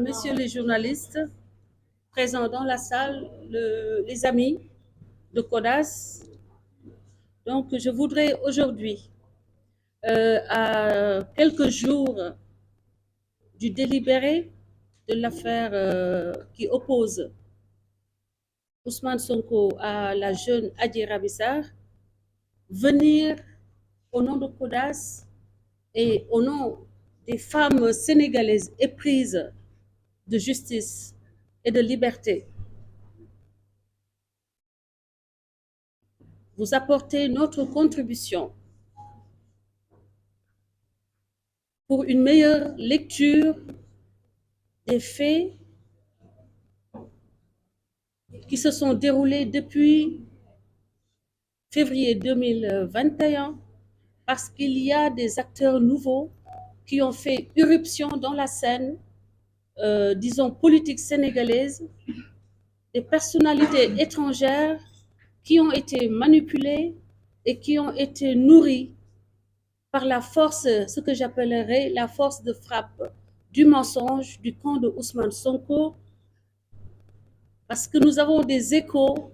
Messieurs les journalistes présents dans la salle, les amis de CODAS, donc je voudrais aujourd'hui, à quelques jours du délibéré de l'affaire qui oppose Ousmane Sonko à la jeune Adji Rabissar, venir au nom de CODAS et au nom des femmes sénégalaises éprises de justice et de liberté, vous apporter notre contribution pour une meilleure lecture des faits qui se sont déroulés depuis février 2021, parce qu'il y a des acteurs nouveaux qui ont fait irruption dans la scène, disons, politique sénégalaise, des personnalités étrangères qui ont été manipulées et qui ont été nourries par la force, ce que j'appellerais la force de frappe du mensonge du camp de Ousmane Sonko, parce que nous avons des échos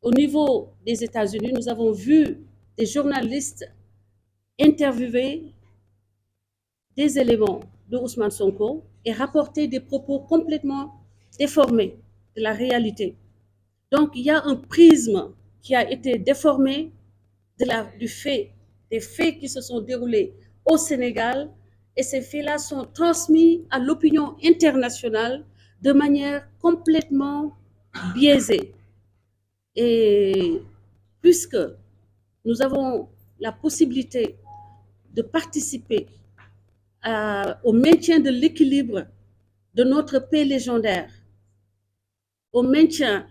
au niveau des États-Unis. Nous avons vu des journalistes interviewer des éléments de Ousmane Sonko et rapporter des propos complètement déformés de la réalité. Donc, il y a un prisme qui a été déformé des faits qui se sont déroulés au Sénégal, et ces faits-là sont transmis à l'opinion internationale de manière complètement biaisée. Et puisque nous avons la possibilité de participer au maintien de l'équilibre de notre paix légendaire, au maintien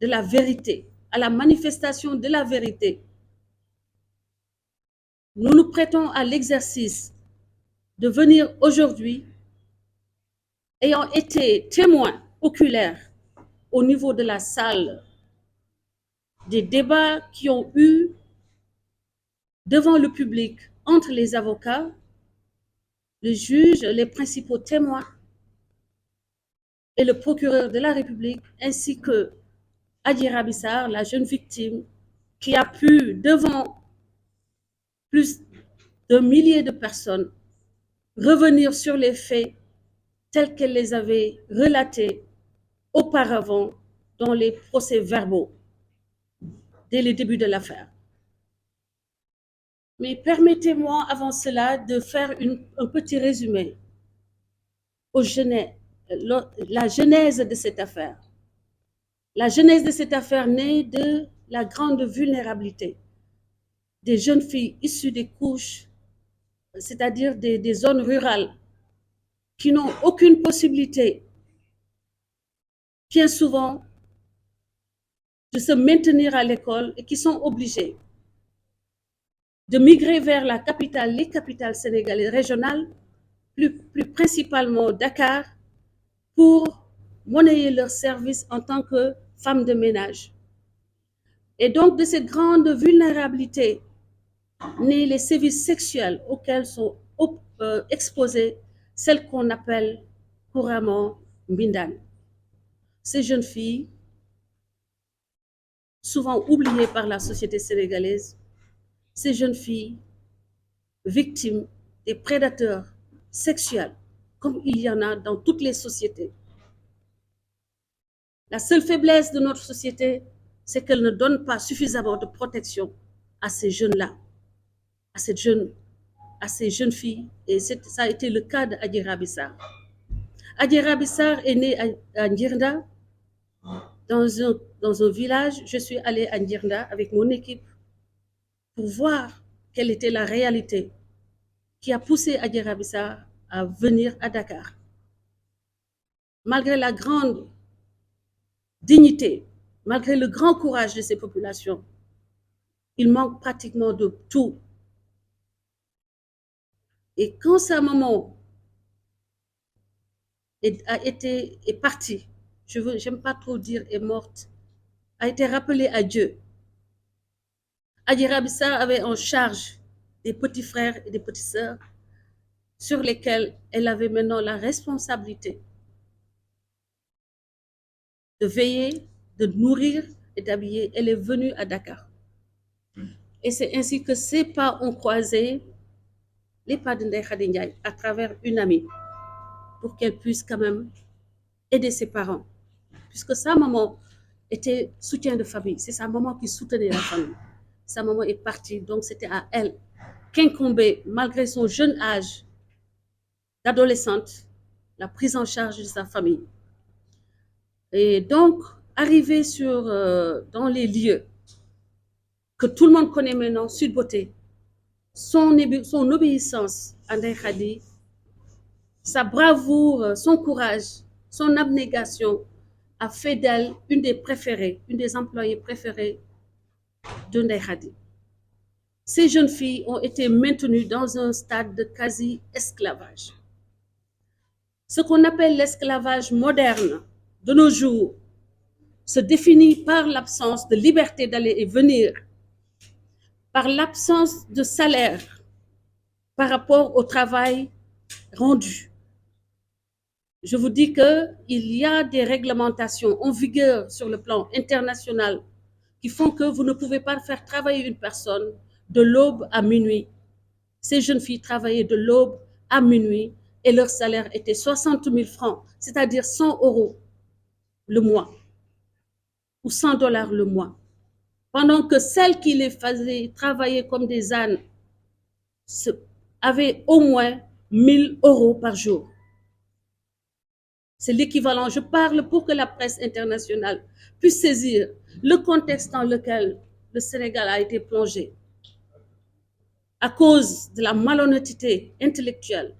de la vérité, à la manifestation de la vérité, nous nous prêtons à l'exercice de venir aujourd'hui, ayant été témoins oculaires au niveau de la salle des débats qui ont eu devant le public entre les avocats, le juge, les principaux témoins et le procureur de la République, ainsi que Adji Rabissar, la jeune victime, qui a pu, devant plus de milliers de personnes, revenir sur les faits tels qu'elle les avait relatés auparavant dans les procès-verbaux dès le début de l'affaire. Mais permettez-moi avant cela de faire un petit résumé la genèse de cette affaire. La genèse de cette affaire naît de la grande vulnérabilité des jeunes filles issues des couches, c'est-à-dire des zones rurales, qui n'ont aucune possibilité, bien souvent, de se maintenir à l'école et qui sont obligées de migrer vers la capitale, les capitales sénégalaises régionales, plus principalement Dakar, pour monnayer leur service en tant que femmes de ménage. Et donc, de cette grande vulnérabilité naissent les sévices sexuels auxquels sont exposées celles qu'on appelle couramment Mbindane. Ces jeunes filles, souvent oubliées par la société sénégalaise, ces jeunes filles victimes des prédateurs sexuels, comme il y en a dans toutes les sociétés. La seule faiblesse de notre société, c'est qu'elle ne donne pas suffisamment de protection à ces jeunes-là, à ces jeunes filles, et ça a été le cas d'Adji Rabissar. Adji Rabissar est née à Ndjirnda, dans un village. Je suis allée à Ndjirnda avec mon équipe pour voir quelle était la réalité qui a poussé Adji Rabissar à venir à Dakar. Malgré la grande dignité, malgré le grand courage de ces populations, il manque pratiquement de tout. Et quand sa maman est partie, j'aime pas trop dire est morte, a été rappelée à Dieu, Adji Rabissar avait en charge des petits frères et des petites sœurs sur lesquels elle avait maintenant la responsabilité de veiller, de nourrir et d'habiller. Elle est venue à Dakar. Et c'est ainsi que ses pas ont croisé les pas de Ndeye Khady Ndiaye à travers une amie pour qu'elle puisse quand même aider ses parents. Puisque sa maman était soutien de famille. C'est sa maman qui soutenait la famille. Sa maman est partie, donc c'était à elle qu'incomber, malgré son jeune âge d'adolescente, la prise en charge de sa famille. Et donc, arrivé dans les lieux que tout le monde connaît maintenant, Sud Beauté, son obéissance à Ndeye Khady, sa bravoure, son courage, son abnégation a fait d'elle une des préférées, une des employées préférées de Ndeye Khady. Ces jeunes filles ont été maintenues dans un stade de quasi-esclavage. Ce qu'on appelle l'esclavage moderne de nos jours se définit par l'absence de liberté d'aller et venir, par l'absence de salaire par rapport au travail rendu. Je vous dis qu'il y a des réglementations en vigueur sur le plan international qui font que vous ne pouvez pas faire travailler une personne de l'aube à minuit. Ces jeunes filles travaillaient de l'aube à minuit et leur salaire était 60 000 francs, c'est-à-dire 100 € le mois ou 100 $ le mois. Pendant que celles qui les faisaient travailler comme des ânes avaient au moins 1 000 € par jour. C'est l'équivalent. Je parle pour que la presse internationale puisse saisir le contexte dans lequel le Sénégal a été plongé à cause de la malhonnêteté intellectuelle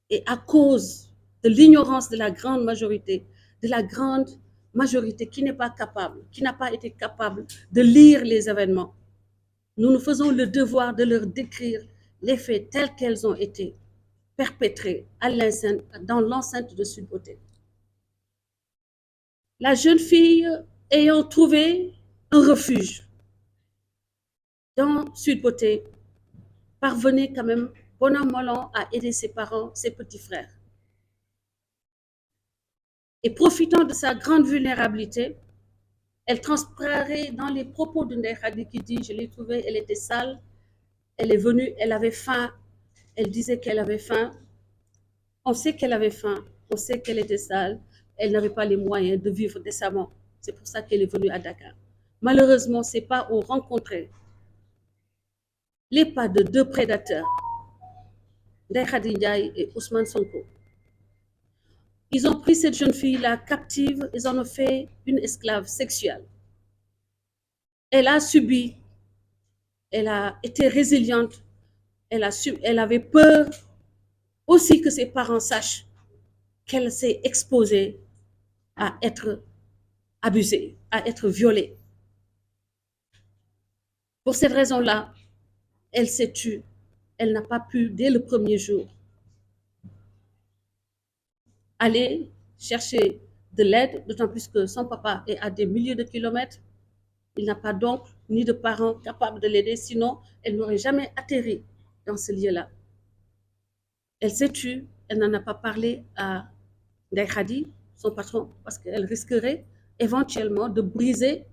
et à cause de l'ignorance de la grande majorité qui n'est pas capable, qui n'a pas été capable de lire les événements. Nous nous faisons le devoir de leur décrire les faits tels qu'ils ont été perpétrés dans l'enceinte de Sud Beauté. La jeune fille ayant trouvé un refuge dans Sud Beauté parvenait quand même, bon an mal an, à aider ses parents, ses petits frères. Et profitant de sa grande vulnérabilité, elle transparaît dans les propos de Ndeye Khady qui dit: je l'ai trouvée, elle était sale, elle est venue, elle avait faim, elle disait qu'elle avait faim. On sait qu'elle avait faim, on sait qu'elle était sale, elle n'avait pas les moyens de vivre décemment. C'est pour ça qu'elle est venue à Dakar. Malheureusement, ces pas ont rencontré les pas de deux prédateurs, Ndeye Khady Ndiaye et Ousmane Sonko. Ils ont pris cette jeune fille-là captive, ils en ont fait une esclave sexuelle. Elle a subi, elle a été résiliente, elle avait peur aussi que ses parents sachent qu'elle s'est exposée à être abusée, à être violée. Pour cette raison-là, elle s'est tue. Elle n'a pas pu, dès le premier jour, aller chercher de l'aide, d'autant plus que son papa est à des milliers de kilomètres. Il n'a pas d'oncle ni de parents capables de l'aider, sinon elle n'aurait jamais atterri dans ce lieu-là. Elle s'est tue, elle n'en a pas parlé à Ndeye Khady, son patron, parce qu'elle risquerait éventuellement de briser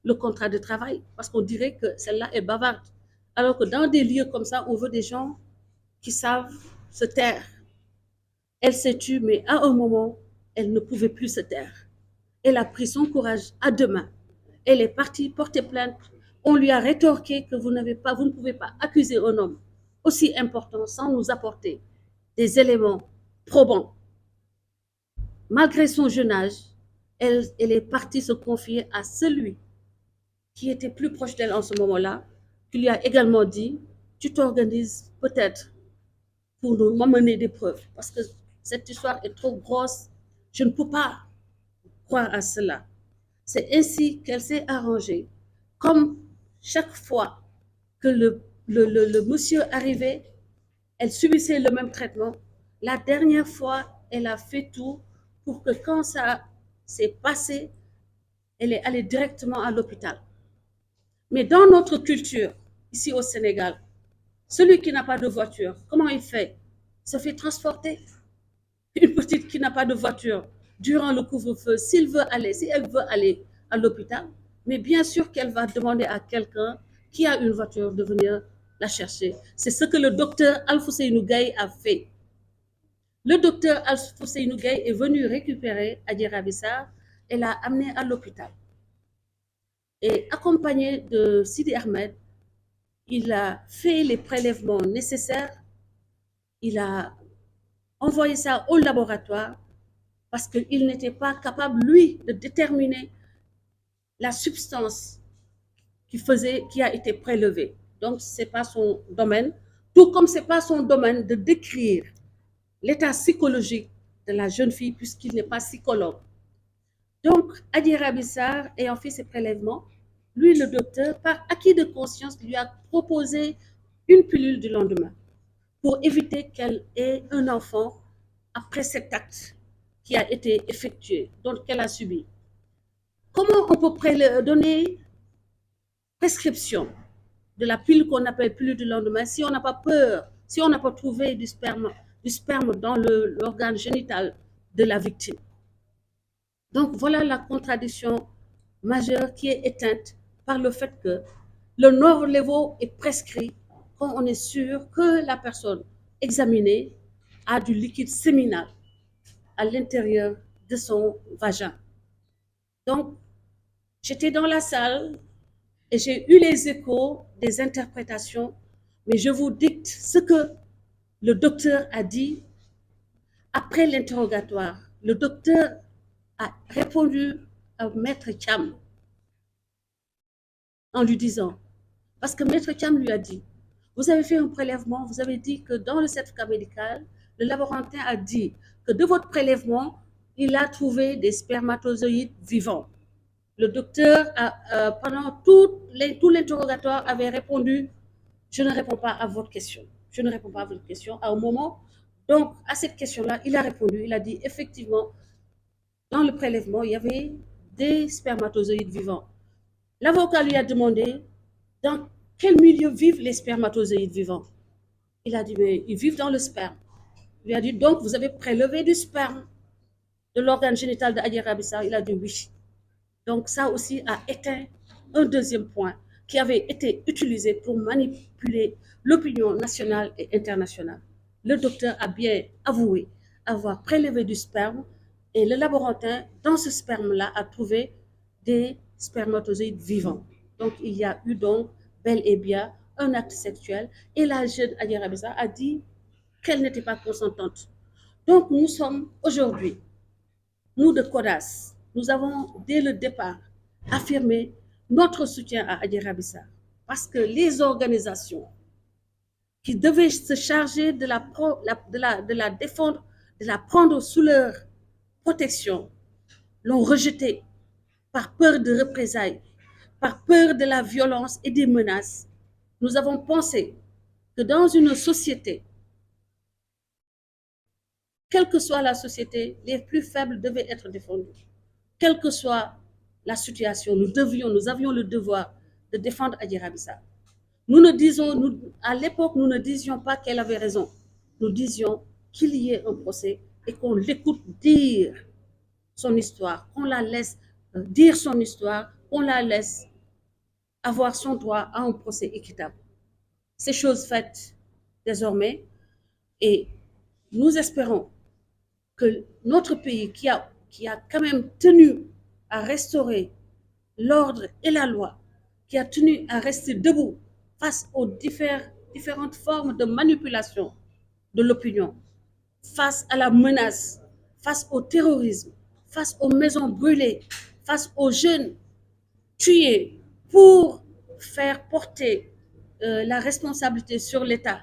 le contrat de travail, parce qu'on dirait que celle-là est bavarde. Alors que dans des lieux comme ça, on veut des gens qui savent se taire. Elle s'est tue, mais à un moment, elle ne pouvait plus se taire. Elle a pris son courage à deux mains. Elle est partie porter plainte. On lui a rétorqué que vous ne pouvez pas accuser un homme aussi important sans nous apporter des éléments probants. Malgré son jeune âge, elle est partie se confier à celui qui était plus proche d'elle en ce moment-là, qui lui a également dit: tu t'organises peut-être pour nous m'amener des preuves, parce que cette histoire est trop grosse, je ne peux pas croire à cela. C'est ainsi qu'elle s'est arrangée. Comme chaque fois que le monsieur arrivait, elle subissait le même traitement. La dernière fois, elle a fait tout pour que quand ça s'est passé, elle est allée directement à l'hôpital. Mais dans notre culture, ici au Sénégal, celui qui n'a pas de voiture, comment il fait? se fait transporter. Une petite qui n'a pas de voiture durant le couvre-feu, si elle veut aller à l'hôpital, mais bien sûr qu'elle va demander à quelqu'un qui a une voiture de venir la chercher. C'est ce que le docteur Alfousseynou Gaye a fait. Le docteur Alfousseynou Gaye est venu récupérer Adjira Bissar et l'a amenée à l'hôpital. Et accompagné de Sidi Ahmed, il a fait les prélèvements nécessaires, il a envoyé ça au laboratoire parce qu'il n'était pas capable, lui, de déterminer la substance qui a été prélevée. Donc, ce n'est pas son domaine, tout comme ce n'est pas son domaine de décrire l'état psychologique de la jeune fille puisqu'il n'est pas psychologue. Donc, Adjira Bissar, ayant fait ses prélèvements, lui, le docteur, par acquis de conscience, lui a proposé une pilule du lendemain pour éviter qu'elle ait un enfant après cet acte qui a été effectué, donc qu'elle a subi. Comment on peut donner prescription de la pilule qu'on appelle pilule du lendemain si on n'a pas peur, si on n'a pas trouvé du sperme dans l'organe génital de la victime? Donc voilà la contradiction majeure qui est éteinte par le fait que le Norlevo est prescrit quand on est sûr que la personne examinée a du liquide séminal à l'intérieur de son vagin. Donc, j'étais dans la salle et j'ai eu les échos des interprétations, mais je vous dicte ce que le docteur a dit après l'interrogatoire. Le docteur a répondu à Maître Cham en lui disant, parce que Maître Cham lui a dit, vous avez fait un prélèvement, vous avez dit que dans le certificat médical, le laborantin a dit que de votre prélèvement, il a trouvé des spermatozoïdes vivants. Le docteur, pendant tout l'interrogatoire, avait répondu, je ne réponds pas à votre question. Je ne réponds pas à votre question. À un moment, donc, à cette question-là, il a répondu, il a dit, effectivement, dans le prélèvement, il y avait des spermatozoïdes vivants. L'avocat lui a demandé, dans quel milieu vivent les spermatozoïdes vivants? Il a dit, mais ils vivent dans le sperme. Il lui a dit, donc, vous avez prélevé du sperme de l'organe génital d'Adjira Bissar? Il a dit, oui. Donc, ça aussi a éteint un deuxième point qui avait été utilisé pour manipuler l'opinion nationale et internationale. Le docteur a bien avoué avoir prélevé du sperme et le laborantin, dans ce sperme-là, a trouvé des spermatozoïdes vivants. Donc, il y a eu donc bel et bien un acte sexuel et la jeune Adjira Bissar a dit qu'elle n'était pas consentante. Donc, nous sommes aujourd'hui, nous de CODAS, nous avons dès le départ affirmé notre soutien à Adjira Bissar parce que les organisations qui devaient se charger de la défendre, de la prendre sous leur protection, l'ont rejetée par peur de représailles, par peur de la violence et des menaces. Nous avons pensé que dans une société, quelle que soit la société, les plus faibles devaient être défendus. Quelle que soit la situation, nous avions le devoir de défendre Adjira Bissar. À l'époque, nous ne disions pas qu'elle avait raison. Nous disions qu'il y ait un procès et qu'on l'écoute dire son histoire, qu'on la laisse dire son histoire, qu'on la laisse avoir son droit à un procès équitable. C'est chose faite désormais et nous espérons que notre pays qui a quand même tenu à restaurer l'ordre et la loi, qui a tenu à rester debout face aux différentes formes de manipulation de l'opinion, face à la menace, face au terrorisme, face aux maisons brûlées, face aux jeunes tués pour faire porter la responsabilité sur l'État,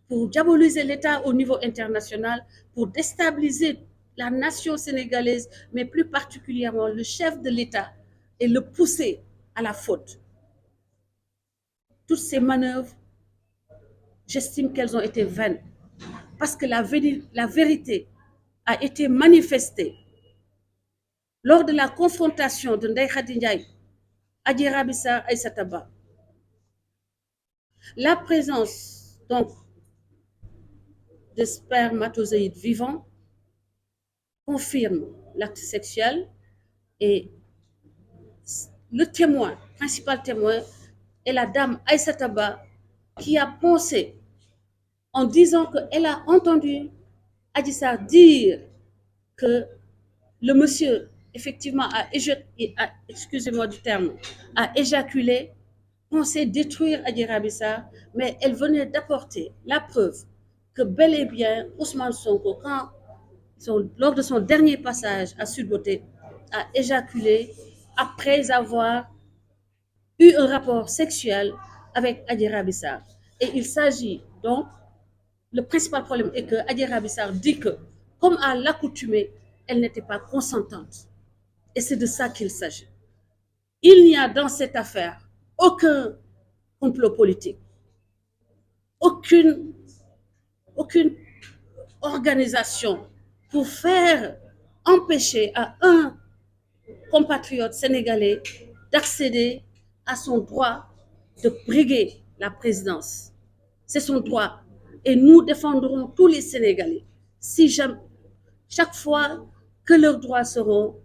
pour diaboliser l'État au niveau international, pour déstabiliser la nation sénégalaise, mais plus particulièrement le chef de l'État, et le pousser à la faute. Toutes ces manœuvres, j'estime qu'elles ont été vaines, parce que la vérité a été manifestée lors de la confrontation de Ndeye Khady Ndiaye, Adjira Bissar, Aïssata Ba. La présence donc de spermatozoïdes vivants confirme l'acte sexuel et le témoin, principal témoin, est la dame Aïssata Ba qui a pensé en disant qu'elle a entendu Adji Sarr dire que le monsieur, effectivement, excusez-moi du terme, a éjaculé, pensait détruire Adji Raby Sarr, mais elle venait d'apporter la preuve que bel et bien Ousmane Sonko, lors de son dernier passage à Sud Beauté, a éjaculé après avoir eu un rapport sexuel avec Adji Raby Sarr. Et il s'agit donc, le principal problème est que Adji Raby Sarr dit que, comme à l'accoutumée, elle n'était pas consentante. Et c'est de ça qu'il s'agit. Il n'y a dans cette affaire aucun complot politique, aucune organisation pour faire empêcher à un compatriote sénégalais d'accéder à son droit de briguer la présidence. C'est son droit. Et nous défendrons tous les Sénégalais si jamais, chaque fois que leurs droits seront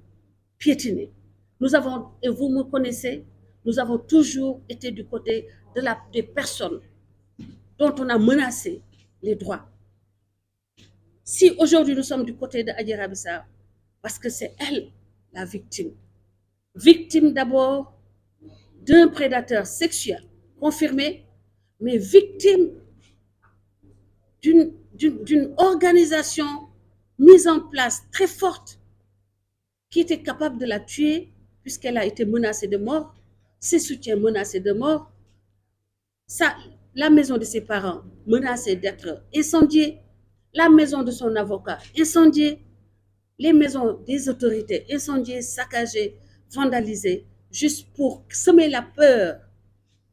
piétinés. Nous avons, et vous me connaissez, nous avons toujours été du côté des personnes dont on a menacé les droits. Si aujourd'hui nous sommes du côté de Adji Raby Sarr, parce que c'est elle la victime. Victime d'abord d'un prédateur sexuel confirmé, mais victime d'une organisation mise en place très forte qui était capable de la tuer puisqu'elle a été menacée de mort, ses soutiens menacés de mort, la maison de ses parents menacée d'être incendiée, la maison de son avocat incendiée, les maisons des autorités incendiées, saccagées, vandalisées, juste pour semer la peur,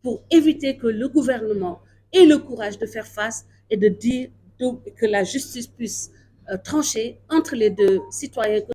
pour éviter que le gouvernement ait le courage de faire face et de dire que la justice puisse trancher entre les deux citoyens.